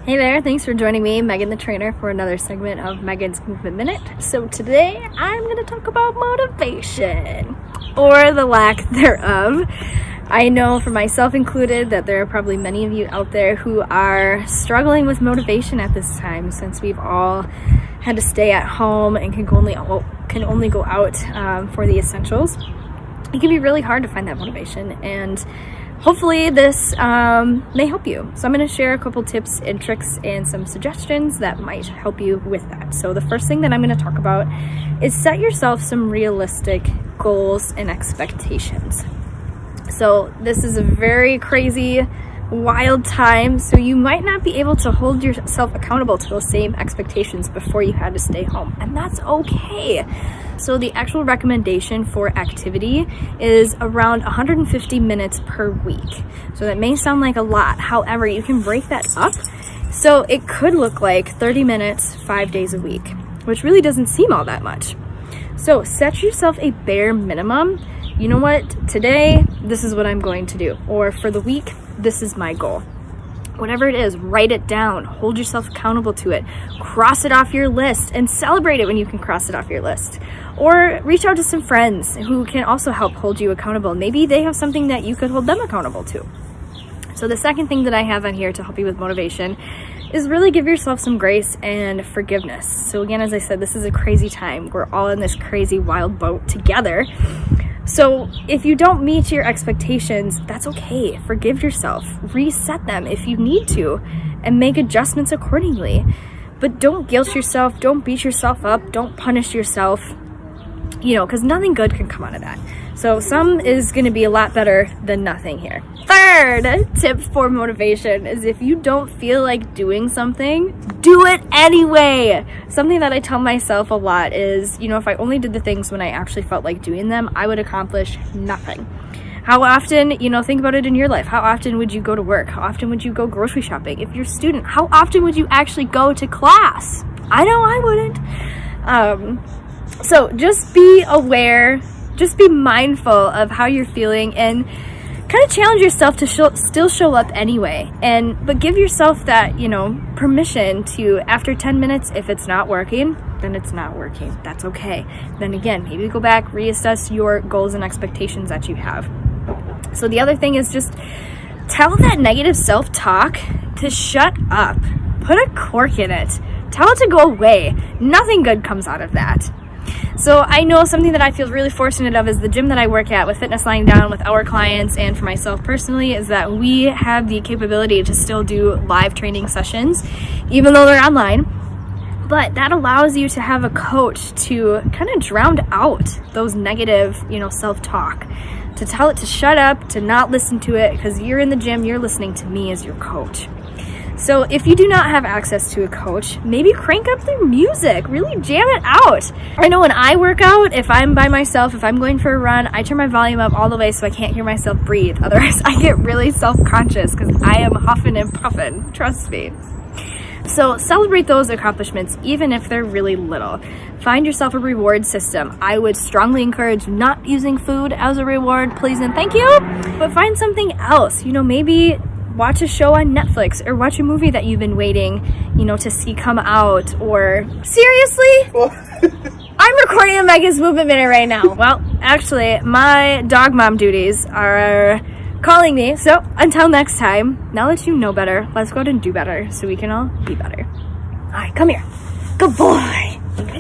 Hey there, thanks for joining me, Megan the Trainer, for another segment of Megan's Movement Minute. So today I'm going to talk about motivation, or the lack thereof. I know for myself included that there are probably many of you out there who are struggling with motivation at this time, since we've all had to stay at home and can only go out for the essentials. It can be really hard to find that motivation, and hopefully this may help you. So I'm going to share a couple tips and tricks and some suggestions that might help you with that. So the first thing that I'm going to talk about is set yourself some realistic goals and expectations. So this is a very crazy, wild time, so you might not be able to hold yourself accountable to those same expectations before you had to stay home, and that's okay. So the actual recommendation for activity is around 150 minutes per week. So that may sound like a lot. However, you can break that up. So it could look like 30 minutes, 5 days a week, which really doesn't seem all that much. So set yourself a bare minimum. You know what? Today, this is what I'm going to do. Or for the week, this is my goal. Whatever it is, write it down, hold yourself accountable to it, cross it off your list, and celebrate it when you can cross it off your list. Or reach out to some friends who can also help hold you accountable. Maybe they have something that you could hold them accountable to. So the second thing that I have on here to help you with motivation is really give yourself some grace and forgiveness. So again, as I said, this is a crazy time. We're all in this crazy wild boat together. So if you don't meet your expectations, that's okay. Forgive yourself, reset them if you need to, and make adjustments accordingly. But don't guilt yourself, don't beat yourself up, don't punish yourself, because nothing good can come out of that. So some is going to be a lot better than nothing here. Third tip for motivation is if you don't feel like doing something, do it anyway. Something that I tell myself a lot is, if I only did the things when I actually felt like doing them, I would accomplish nothing. How often, think about it in your life. How often would you go to work? How often would you go grocery shopping? If you're a student, how often would you actually go to class? I know I wouldn't. So just be aware, just be mindful of how you're feeling, and kind of challenge yourself to still show up anyway. But give yourself that, permission to, after 10 minutes, if it's not working, then it's not working. That's okay. Then again, maybe go back, reassess your goals and expectations that you have. So the other thing is just tell that negative self-talk to shut up. Put a cork in it. Tell it to go away. Nothing good comes out of that. So I know something that I feel really fortunate of is the gym that I work at with Fitness Lying Down with our clients, and for myself personally, is that we have the capability to still do live training sessions, even though they're online. But that allows you to have a coach to kind of drown out those negative, self-talk, to tell it to shut up, to not listen to it, because you're in the gym, you're listening to me as your coach. So if you do not have access to a coach, maybe crank up the music, really jam it out. I know when I work out, if I'm by myself, if I'm going for a run, I turn my volume up all the way so I can't hear myself breathe. Otherwise, I get really self-conscious because I am huffing and puffing, trust me. So celebrate those accomplishments, even if they're really little. Find yourself a reward system. I would strongly encourage not using food as a reward, please and thank you, but find something else. Maybe watch a show on Netflix, or watch a movie that you've been waiting, to see come out. Or seriously? I'm recording a Megan's Movement Minute right now. Well, actually, my dog mom duties are calling me. So until next time, now that you know better, let's go out and do better so we can all be better. All right, come here. Good boy.